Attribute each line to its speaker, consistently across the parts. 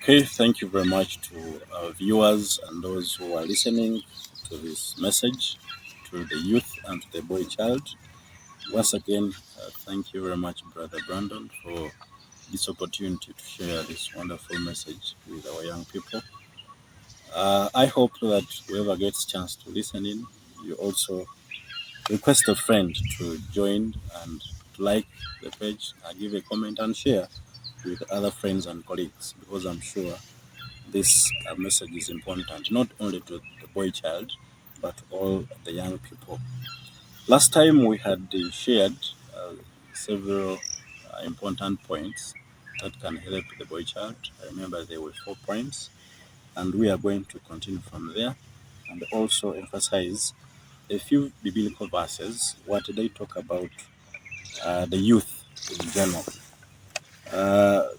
Speaker 1: Okay, thank you very much to our viewers and those who are listening to this message, to the youth and to the boy child. Once again, thank you very much, Brother Brandon, for this opportunity to share this wonderful message with our young people. I hope that whoever gets a chance to listen in, you also request a friend to join and to like the page, give a comment and share with other friends and colleagues, because I'm sure this message is important not only to the boy child but all the young people. Last time we had shared several important points that can help the boy child. I remember there were 4 points, and we are going to continue from there and also emphasize a few biblical verses, what they talk about the youth in general.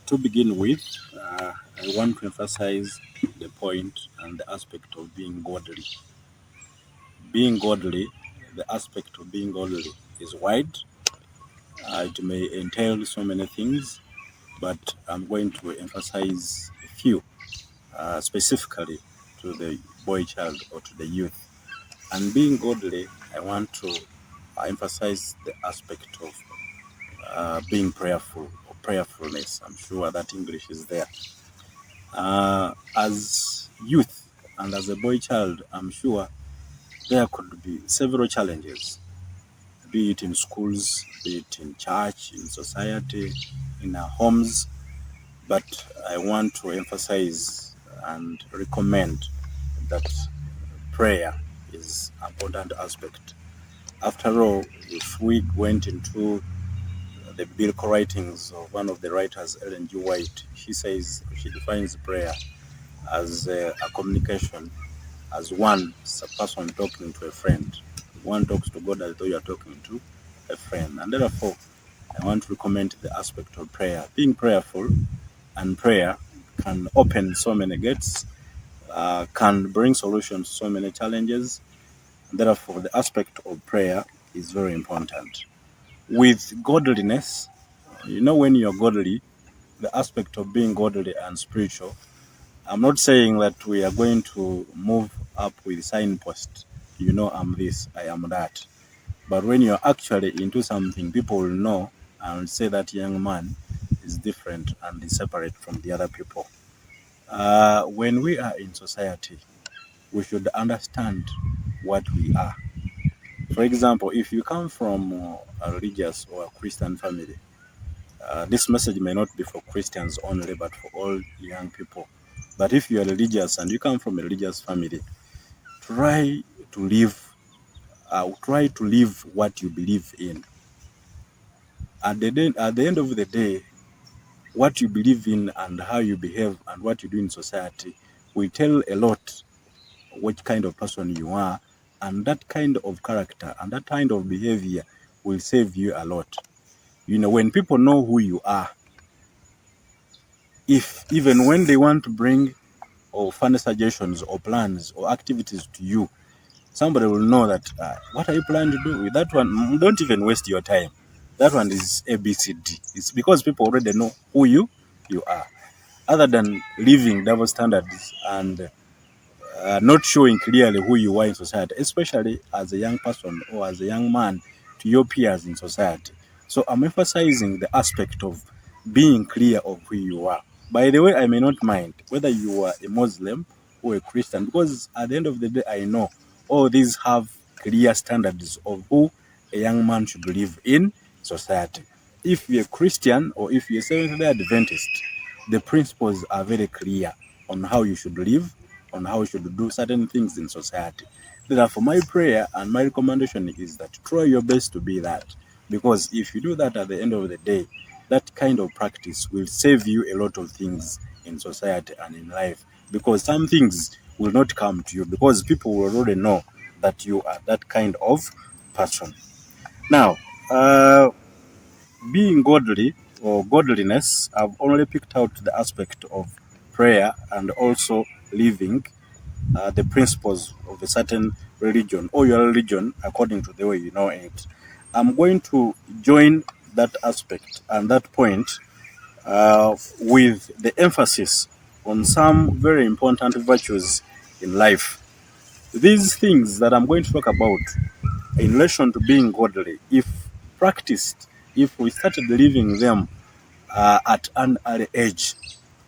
Speaker 1: To begin with, I want to emphasize the point and the aspect of being godly. Being godly, the aspect of being godly is wide. It may entail so many things, but I'm going to emphasize a few specifically to the boy child or to the youth. And being godly, I want to emphasize the aspect of being prayerful or prayerfulness. I'm sure that English is there. As youth and as a boy child, I'm sure there could be several challenges, be it in schools, be it in church, in society, in our homes. But I want to emphasize and recommend that prayer is an important aspect. After all, if we went into the biblical writings of one of the writers, Ellen G. White, she defines prayer as a communication, as one person talking to a friend. One talks to God as though you are talking to a friend. And therefore, I want to recommend the aspect of prayer. Being prayerful and prayer can open so many gates, can bring solutions to so many challenges. And therefore, the aspect of prayer is very important. With godliness, when you're godly, the aspect of being godly and spiritual, I'm not saying that we are going to move up with signposts. I'm this, I am that. But when you're actually into something, people will know and say that young man is different and is separate from the other people. When we are in society, we should understand what we are. For example, if you come from a religious or a Christian family, this message may not be for Christians only, but for all young people. But if you are religious and you come from a religious family, try to live, what you believe in. At the end of the day, what you believe in and how you behave and what you do in society will tell a lot what kind of person you are, and that kind of character and that kind of behavior will save you a lot. When people know who you are, if even when they want to bring or funny suggestions or plans or activities to you, somebody will know that what are you planning to do with that one? Don't even waste your time. That one is ABCD. It's because people already know who you are. Other than living double standards and not showing clearly who you are in society, especially as a young person or as a young man to your peers in society. So I'm emphasizing the aspect of being clear of who you are. By the way, I may not mind whether you are a Muslim or a Christian, because at the end of the day, I know all these have clear standards of who a young man should live in society. If you're a Christian or if you're a Seventh-day Adventist, the principles are very clear on how you should live, on how you should do certain things in society. Therefore, my prayer and my recommendation is that try your best to be that. Because if you do that at the end of the day, that kind of practice will save you a lot of things in society and in life. Because some things will not come to you because people will already know that you are that kind of person. Now, being godly or godliness, I've only picked out the aspect of prayer and also living the principles of a certain religion or your religion according to the way you know it. I'm going to join that aspect and that point with the emphasis on some very important virtues in life. These things that I'm going to talk about in relation to being godly, if practiced, if we started living them at an early age,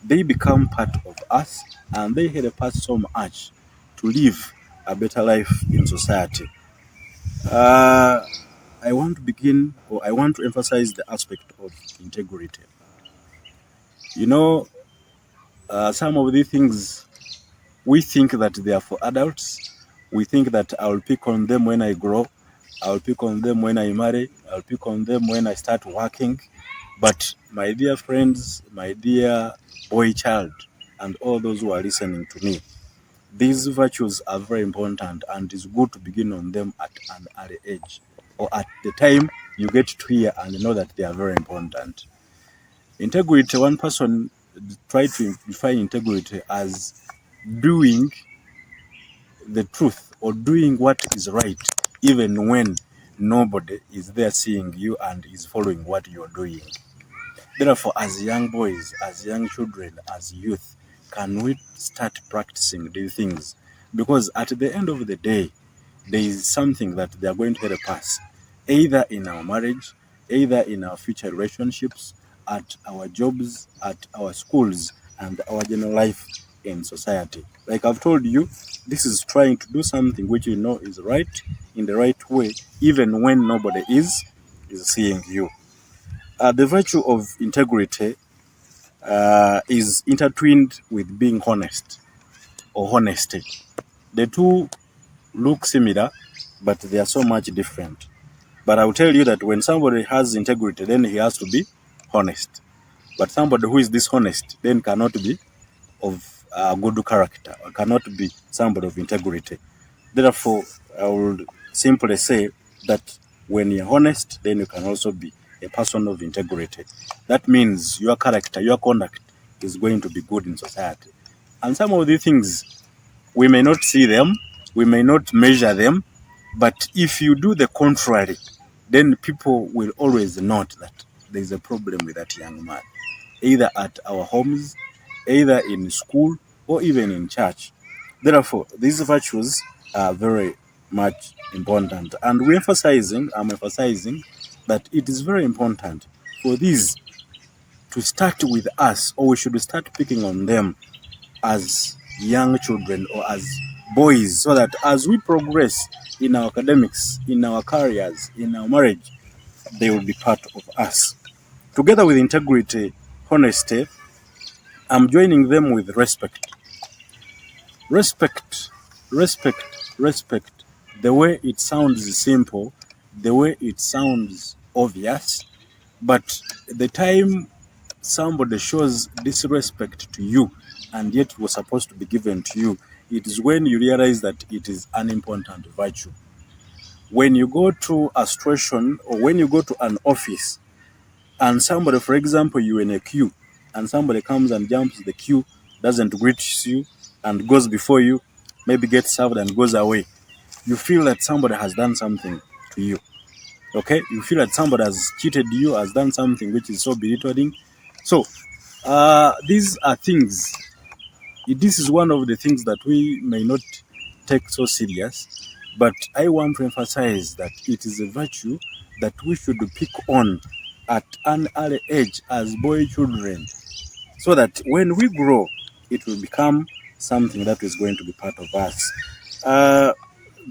Speaker 1: they become part of us and they help us so much to live a better life in society. Uh, I want to begin, or I want to emphasize the aspect of integrity. You know, some of these things we think that they are for adults. We think that I'll pick on them when I grow. I'll pick on them when I marry. I'll pick on them when I start working. But my dear friends, my dear boy child, and all those who are listening to me, these virtues are very important and it's good to begin on them at an early age or at the time you get to hear and know that they are very important. Integrity, one person tried to define integrity as doing the truth or doing what is right even when nobody is there seeing you and is following what you're doing. Therefore, as young boys, as young children, as youth, can we start practicing these things? Because at the end of the day, there is something that they are going to help us, either in our marriage, either in our future relationships, at our jobs, at our schools, and our general life in society. Like I've told you, this is trying to do something which you know is right, in the right way, even when nobody is seeing you. The virtue of integrity is intertwined with being honest or honesty. The two look similar, but they are so much different. But I will tell you that when somebody has integrity, then he has to be honest. But somebody who is dishonest then cannot be of good character or cannot be somebody of integrity. Therefore, I would simply say that when you're honest, then you can also be a person of integrity. That means your character, your conduct is going to be good in society. And some of these things, we may not see them, we may not measure them, but if you do the contrary, then people will always note that there is a problem with that young man, either at our homes, either in school, or even in church. Therefore, these virtues are very much important. And I'm emphasizing that it is very important for these to start with us, or we should start picking on them as young children or as boys, so that as we progress in our academics, in our careers, in our marriage, they will be part of us. Together with integrity, honesty, I'm joining them with respect. Respect, respect, respect. The way it sounds simple, the way it sounds obvious, but the time somebody shows disrespect to you and yet it was supposed to be given to you, it is when you realize that it is an important virtue. When you go to a situation or when you go to an office and somebody, for example, you're in a queue and somebody comes and jumps the queue, doesn't greet you and goes before you, maybe gets served and goes away, you feel that somebody has done something to you. Okay? You feel that somebody has cheated you, has done something which is so belittling. So, these are things, this is one of the things that we may not take so serious, but I want to emphasize that it is a virtue that we should pick on at an early age as boy children, so that when we grow, it will become something that is going to be part of us.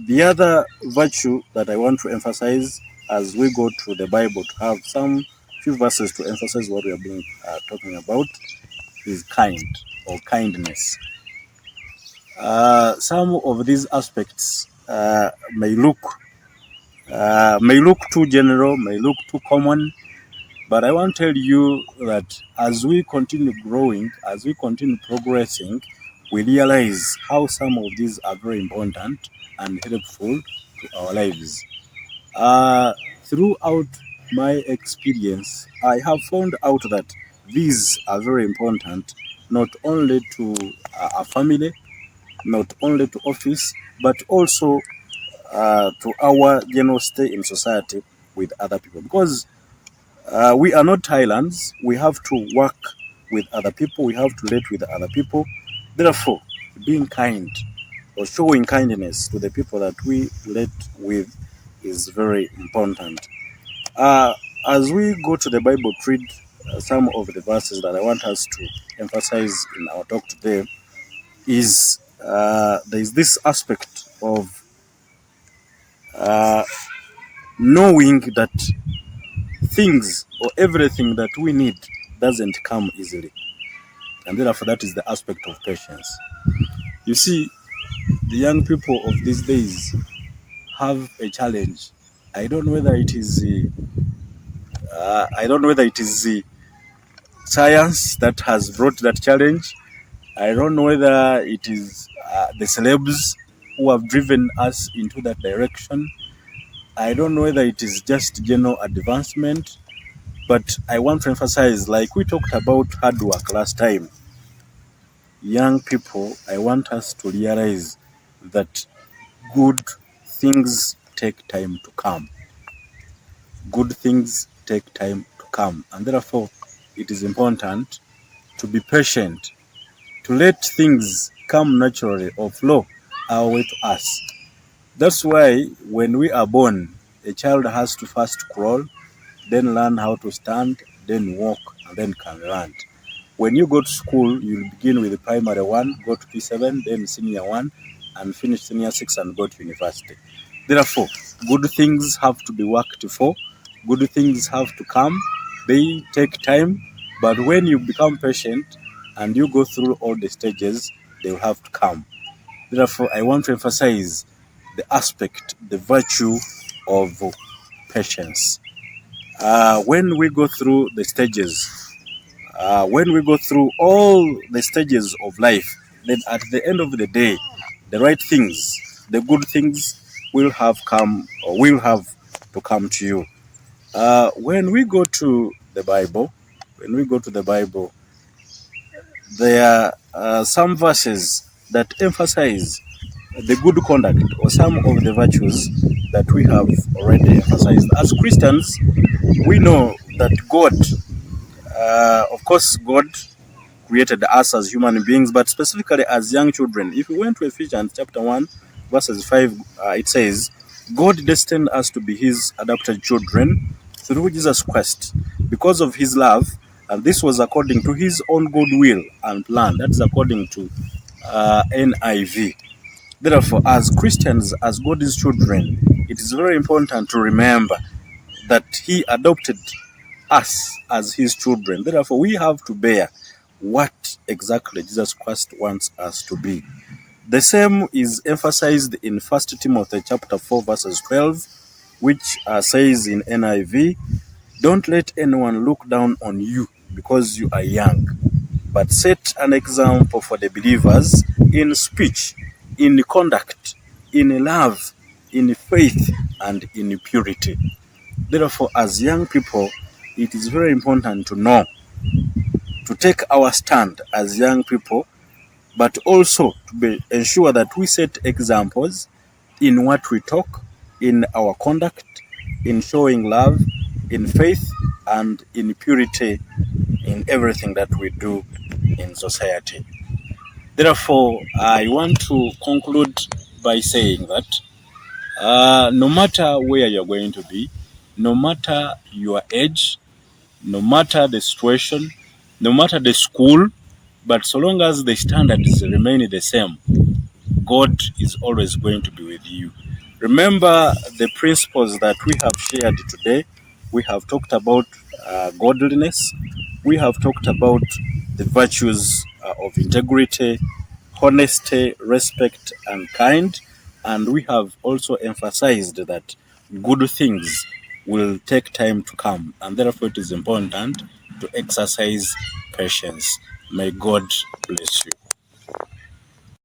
Speaker 1: The other virtue that I want to emphasize as we go to the Bible to have some few verses to emphasize what we are being talking about is kind or kindness. Some of these aspects may look too general, may look too common, but I want to tell you that as we continue growing, as we continue progressing, we realize how some of these are very important and helpful to our lives. Throughout my experience, I have found out that these are very important not only to a family, not only to office, but also to our general stay in society with other people. Because we are not Thailands, we have to work with other people, we have to relate with other people. Therefore, being kind or showing kindness to the people that we relate with is very important. Uh, as we go to the Bible to read some of the verses that I want us to emphasize in our talk today, is there is this aspect of uh, knowing that things or everything that we need doesn't come easily. And therefore, that is the aspect of patience. You see, the young people of these days have a challenge. I don't know whether it is the science that has brought that challenge. I don't know whether it is the celebs who have driven us into that direction. I don't know whether it is just general advancement, but I want to emphasize, like we talked about hard work last time, young people, I want us to realize that good things take time to come. Good things take time to come. And therefore, it is important to be patient, to let things come naturally or flow our way to us. That's why when we are born, a child has to first crawl, then learn how to stand, then walk, and then can run. When you go to school, you'll begin with primary 1, go to P7, then senior 1, and finish senior 6 and go to university. Therefore, good things have to be worked for, good things have to come, they take time, but when you become patient and you go through all the stages, they will have to come. Therefore, I want to emphasize the aspect, the virtue of patience. When we go through the stages, when we go through all the stages of life, then at the end of the day, the right things, the good things will have come or will have to come to you. When we go to the Bible, there are some verses that emphasize the good conduct or some of the virtues that we have already emphasized. As Christians, we know that God, of course, God created us as human beings, but specifically as young children. If we went to Ephesians chapter 1, verses 5, it says, God destined us to be his adopted children through Jesus Christ because of his love, and this was according to his own good will and plan. That is according to NIV. Therefore, as Christians, as God's children, it is very important to remember that he adopted us as his children. Therefore, we have to bear what exactly Jesus Christ wants us to be. The same is emphasized in 1 Timothy chapter 4, verses 12, which says in NIV, don't let anyone look down on you because you are young, but set an example for the believers in speech, in conduct, in love, in faith, and in purity. Therefore, as young people, it is very important to know, to take our stand as young people, but also to ensure that we set examples in what we talk, in our conduct, in showing love, in faith, and in purity in everything that we do in society. Therefore, I want to conclude by saying that no matter where you're going to be, no matter your age, no matter the situation, no matter the school, but so long as the standards remain the same, God is always going to be with you. Remember the principles that we have shared today. We have talked about godliness. We have talked about the virtues of integrity, honesty, respect, and kind. And we have also emphasized that good things will take time to come. And therefore, it is important to exercise patience. May God bless you.